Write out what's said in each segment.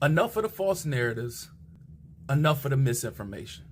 Enough of the false narratives, enough of the misinformation.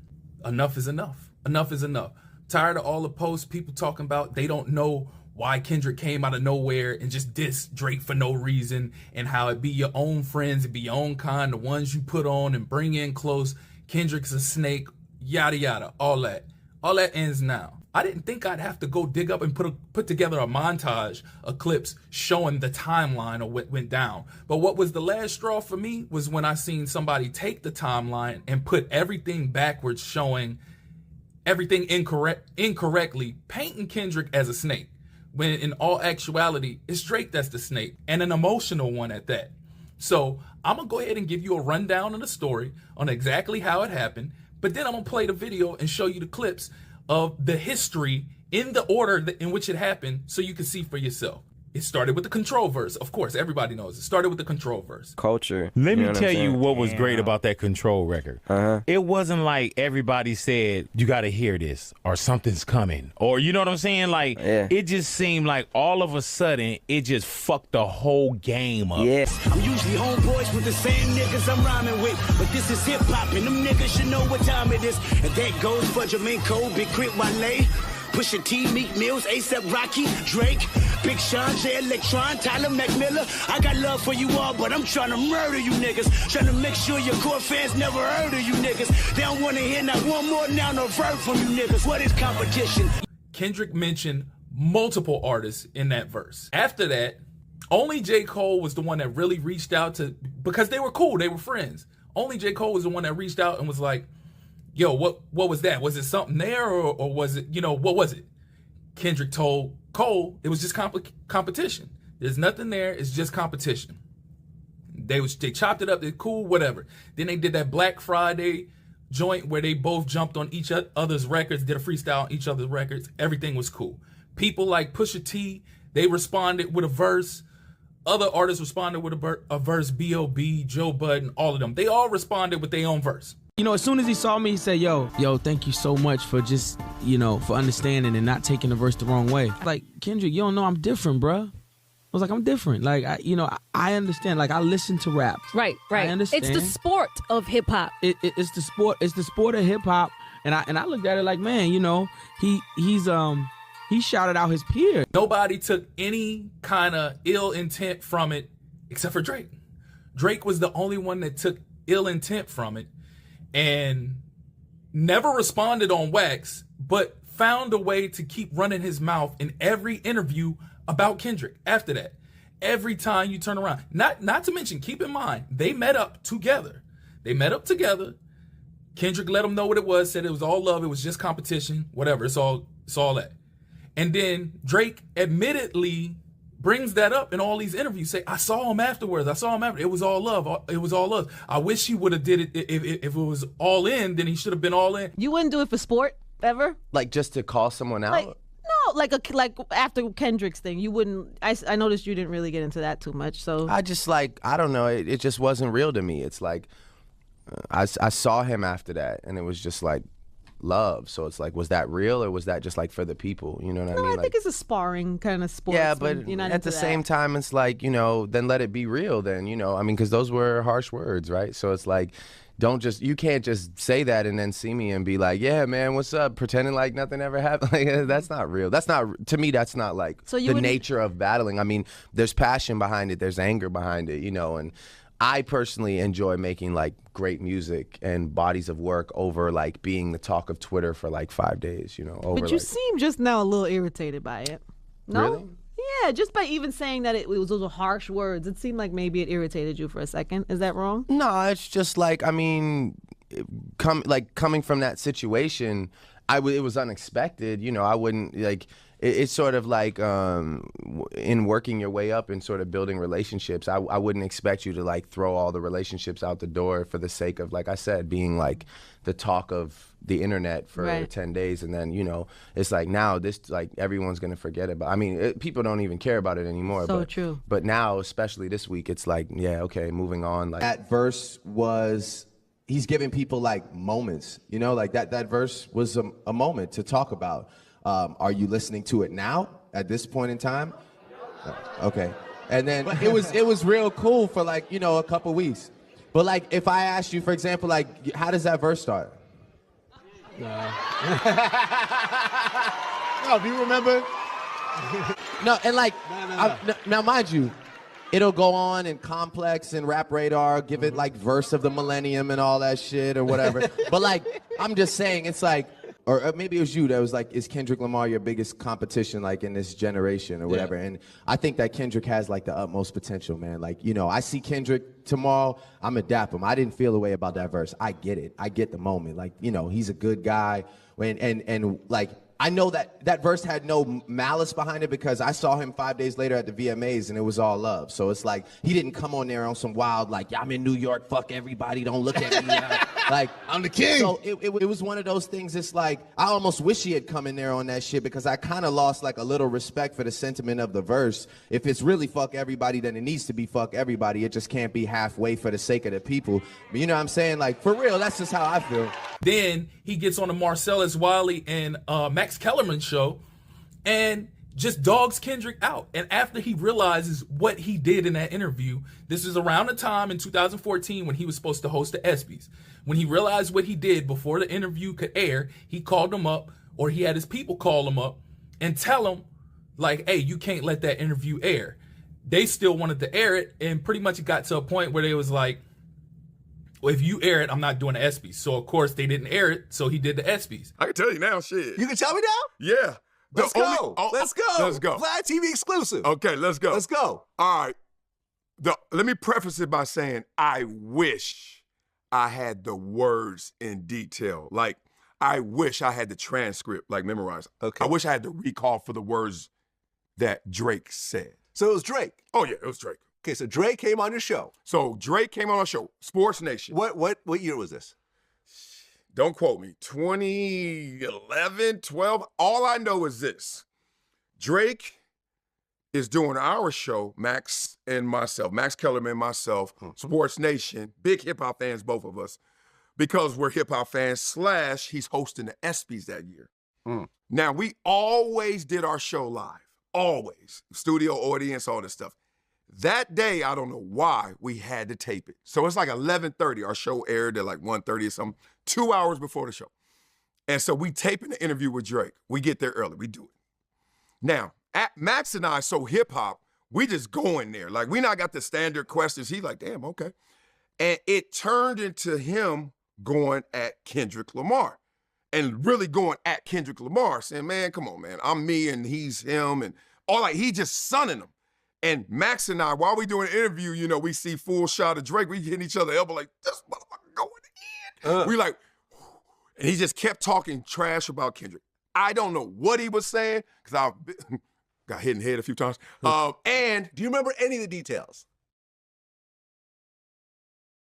Enough is enough. Enough is enough. Tired of all the posts people talking about they don't know why Kendrick came out of nowhere and just dissed Drake for no reason, and how it be your own friends, it be your own kind, the ones you put on and bring in close. Kendrick's a snake, yada yada, all that. All that ends now. I didn't think I'd have to go dig up and put together a montage of clips showing the timeline of what went down. But what was the last straw for me was when I seen somebody take the timeline and put everything backwards, showing everything incorrectly, painting Kendrick as a snake, when in all actuality, it's Drake that's the snake, and an emotional one at that. So I'm gonna go ahead and give you a rundown of the story on exactly how it happened, but then I'm gonna play the video and show you the clips of the history in the order in which it happened, so you can see for yourself. It started with the control verse. Of course, everybody knows it started with the control verse. Culture. Let me tell you what was great about that control record. It wasn't like everybody said, you got to hear this, or something's coming, or you know what I'm saying? Like, it just seemed like all of a sudden, it just fucked the whole game up. Yeah. I'm usually homeboys with the same niggas I'm rhyming with, but this is hip hop, and them niggas should know what time it is. And that goes for Jamaica, Big Crit, Wale, Pusha T, Meek Mills, A$AP Rocky, Drake, Big Sean, J Electron, Tyler McMillan. I got love for you all, but I'm trying to murder you niggas. Trying to make sure your core fans never heard of you niggas. They don't want to hear not one more now, no verb from you niggas. What is competition? Kendrick mentioned multiple artists in that verse. After that, only J. Cole was the one that really reached out to, because they were cool, they were friends. Only J. Cole was the one that reached out and was like, yo, what was that? Was it something there, or was it, what was it? Kendrick told Cole it was just competition. There's nothing there. It's just competition. They chopped it up. They're cool, whatever. Then they did that Black Friday joint where they both jumped on each other's records, did a freestyle on each other's records. Everything was cool. People like Pusha T, they responded with a verse. Other artists responded with a verse. B.O.B., Joe Budden, all of them. They all responded with their own verse. As soon as he saw me, he said, yo, thank you so much for just, for understanding and not taking the verse the wrong way. Like, Kendrick, you don't know I'm different, bruh. I was like, I'm different. Like, I understand. Like, I listen to rap. Right. I understand. It's the sport of hip hop. It's the sport. It's the sport of hip hop. And I looked at it like, man, he shouted out his peer. Nobody took any kind of ill intent from it except for Drake. Drake was the only one that took ill intent from it and never responded on wax, but found a way to keep running his mouth in every interview about Kendrick after that. Every time you turn around. Not to mention, keep in mind, they met up together. Kendrick let him know what it was, said it was all love, it was just competition, whatever, it's all that. And then Drake admittedly brings that up in all these interviews, say, I saw him afterwards. It was all love. I wish he would have did it if it was all in, then he should have been all in. You wouldn't do it for sport, ever? Like, just to call someone out? Like after Kendrick's thing, you wouldn't. I noticed you didn't really get into that too much, so. I just I don't know, it just wasn't real to me. It's like, I saw him after that, and it was just like, love. So it's like, was that real, or was that just like for the people? You know what I mean? I think it's a sparring kind of sport. Yeah, but at the same time, it's like, then let it be real then, because those were harsh words, right? So it's like, you can't just say that and then see me and be like, yeah, man, what's up? Pretending like nothing ever happened. Like, that's not real. To me, that's not like the nature of battling. I mean, there's passion behind it. There's anger behind it, and I personally enjoy making like great music and bodies of work over like being the talk of Twitter for like 5 days, But you seem just now a little irritated by it. No? Really? Yeah, just by even saying that it was those harsh words, it seemed like maybe it irritated you for a second. Is that wrong? No, it's just like, coming from that situation, it was unexpected. I wouldn't like. It's sort of like in working your way up and sort of building relationships. I wouldn't expect you to like throw all the relationships out the door for the sake of, like I said, being like the talk of the internet for 10 days. And then, it's like now this, like everyone's going to forget about people don't even care about it anymore. So true. But now, especially this week, it's like, yeah, okay, moving on. Like that verse was, he's giving people like moments, like that verse was a moment to talk about. Are you listening to it now at this point in time? Okay. And then it was real cool for like, a couple weeks. But like, if I asked you, for example, like, how does that verse start? No. No, do you remember? No, and like, now mind you, it'll go on in Complex and Rap Radar, give it like verse of the millennium and all that shit or whatever. But like, I'm just saying, it's like, or maybe it was you that was like, is Kendrick Lamar your biggest competition like in this generation or whatever? And I think that Kendrick has like the utmost potential, man. Like, you know, I see Kendrick tomorrow, I'm gonna dap him. I didn't feel the way about that verse. I get it. I get the moment. Like, you know, he's a good guy. And like, I know that verse had no malice behind it because I saw him 5 days later at the VMAs and it was all love. So it's like, he didn't come on there on some wild, like, yeah, I'm in New York, fuck everybody, don't look at me. Like, I'm the king. So it was one of those things, it's like, I almost wish he had come in there on that shit because I kind of lost like a little respect for the sentiment of the verse. If it's really fuck everybody, then it needs to be fuck everybody. It just can't be halfway for the sake of the people. But you know what I'm saying? Like, for real, that's just how I feel. Then he gets on the Marcellus Wiley and Max Kellerman show and just dogs Kendrick out. And after he realizes what he did in that interview, this is around the time in 2014 when he was supposed to host the ESPYs. When he realized what he did before the interview could air, he called him up, or he had his people call him up and tell him, like, hey, you can't let that interview air. They still wanted to air it, and pretty much it got to a point where they was like, well, if you air it, I'm not doing the ESPYs. So, of course, they didn't air it, so he did the ESPYs. I can tell you now, shit. You can tell me now? Yeah. Let's go. Let's go. Let's go. Vlad TV exclusive. Okay, let's go. Let's go. All right. Let me preface it by saying I wish I had the words in detail. Like, I wish I had the transcript, like, memorized. Okay. I wish I had the recall for the words that Drake said. So it was Drake. Oh, yeah, it was Drake. Okay, so Drake came on your show. So Drake came on our show, Sports Nation. What year was this? Don't quote me. 2011, 12. All I know is this. Drake is doing our show, Max and myself, Max Kellerman and myself, Sports Nation, big hip-hop fans, both of us, because we're hip-hop fans, / he's hosting the ESPYs that year. Now, we always did our show live, always. Studio audience, all this stuff. That day, I don't know why, we had to tape it. So it's like 11:30. Our show aired at like 1:30 or something, 2 hours before the show. And so we taping the interview with Drake. We get there early. We do it. Now, Max and I, so hip-hop, we just go in there. Like, we not got the standard questions. He's like, damn, okay. And it turned into him going at Kendrick Lamar. And really going at Kendrick Lamar, saying, man, come on, man. I'm me and he's him. And all like, he just sunning him. And Max and I, while we doing an interview, you know, we see full shot of Drake. We hitting each other elbow like, this motherfucker going in. We like, and he just kept talking trash about Kendrick. I don't know what he was saying, because I got hit in the head a few times. And do you remember any of the details?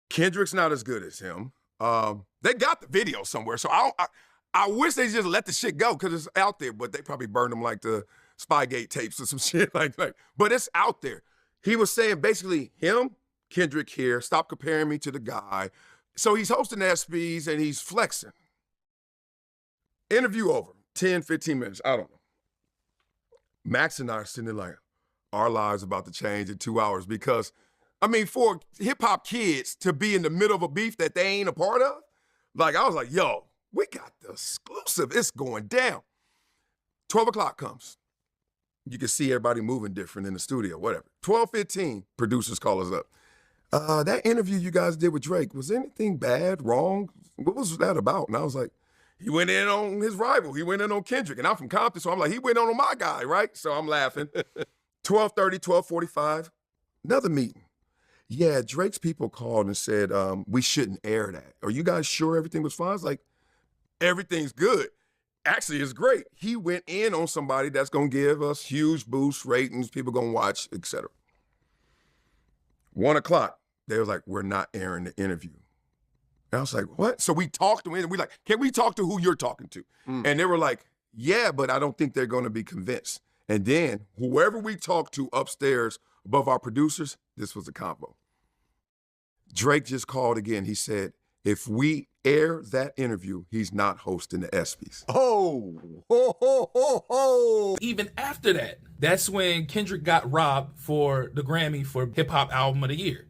Kendrick's not as good as him. They got the video somewhere, so I wish they just let the shit go, because it's out there, but they probably burned them like the Spygate tapes or some shit like, but it's out there. He was saying basically him, Kendrick here, stop comparing me to the guy. So he's hosting the ESPYs and he's flexing. Interview over, 10, 15 minutes, I don't know. Max and I are sitting there like, our lives about to change in 2 hours because, I mean, for hip hop kids to be in the middle of a beef that they ain't a part of, like, I was like, yo, we got the exclusive, it's going down. 12 o'clock comes. You can see everybody moving different in the studio, whatever. 12:15, producers call us up. That interview you guys did with Drake, was anything bad, wrong? What was that about? And I was like, he went in on his rival. He went in on Kendrick. And I'm from Compton, so I'm like, he went on my guy, right? So I'm laughing. 12:30, 12:45, another meeting. Yeah, Drake's people called and said, we shouldn't air that. Are you guys sure everything was fine? I was like, everything's good. Actually, it's great. He went in on somebody that's going to give us huge boost ratings, people going to watch, etc. 1 o'clock, they was like, we're not airing the interview. And I was like, what? So we talked to him, and we like, can we talk to who you're talking to? And they were like, yeah, but I don't think they're going to be convinced. And then whoever we talked to upstairs above our producers, this was a combo. Drake just called again. He said, if we air that interview, he's not hosting the ESPYs. Even after that, that's when Kendrick got robbed for the Grammy for Hip Hop Album of the Year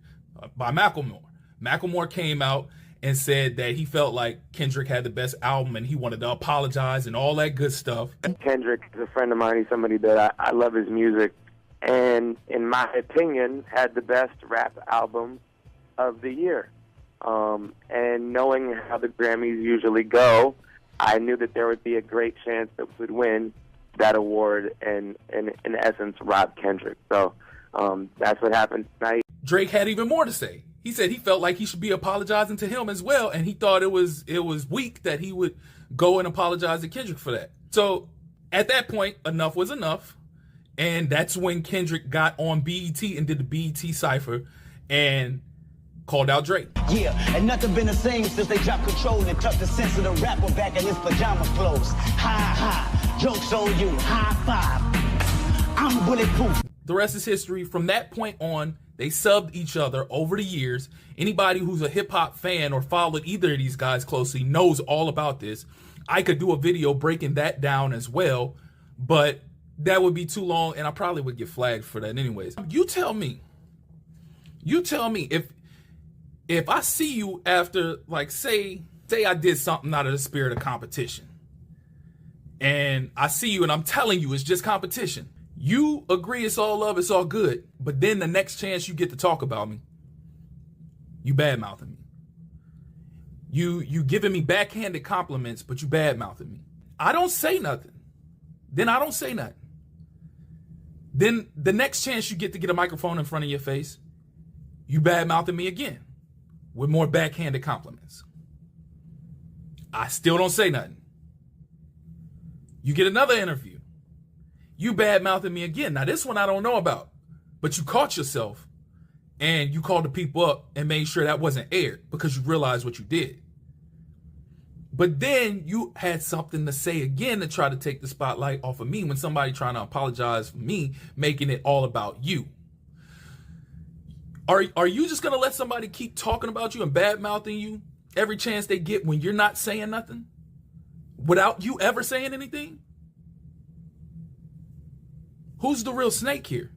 by Macklemore. Macklemore came out and said that he felt like Kendrick had the best album and he wanted to apologize and all that good stuff. Kendrick is a friend of mine. He's somebody that I love his music. And in my opinion, had the best rap album of the year. And knowing how the Grammys usually go, I knew that there would be a great chance that we would win that award and, in essence, rob Kendrick. So that's what happened tonight. Drake had even more to say. He said he felt like he should be apologizing to him as well, and he thought it was weak that he would go and apologize to Kendrick for that. So at that point, enough was enough, and that's when Kendrick got on BET and did the BET Cypher and called out Drake. Yeah, and nothing been the same since they dropped Control and tucked the sense of the rapper back in his pajama clothes. Ha ha, joke's on you, high five. I'm bulletproof. The rest is history. From that point on, they subbed each other over the years. Anybody who's a hip-hop fan or followed either of these guys closely knows all about this. I could do a video breaking that down as well, but that would be too long, and I probably would get flagged for that anyways. You tell me if I see you after, like, say I did something out of the spirit of competition, and I see you and I'm telling you it's just competition. You agree it's all love, it's all good, but then the next chance you get to talk about me, you bad-mouthing me. You giving me backhanded compliments, but you bad-mouthing me. I don't say nothing. Then I don't say nothing. Then the next chance you get to get a microphone in front of your face, you bad-mouthing me again with more backhanded compliments. I still don't say nothing. You get another interview. You bad-mouthing me again. Now, this one I don't know about, but you caught yourself and you called the people up and made sure that wasn't aired because you realized what you did. But then you had something to say again to try to take the spotlight off of me when somebody trying to apologize for me, making it all about you. Are you just going to let somebody keep talking about you and bad-mouthing you every chance they get when you're not saying nothing without you ever saying anything? Who's the real snake here?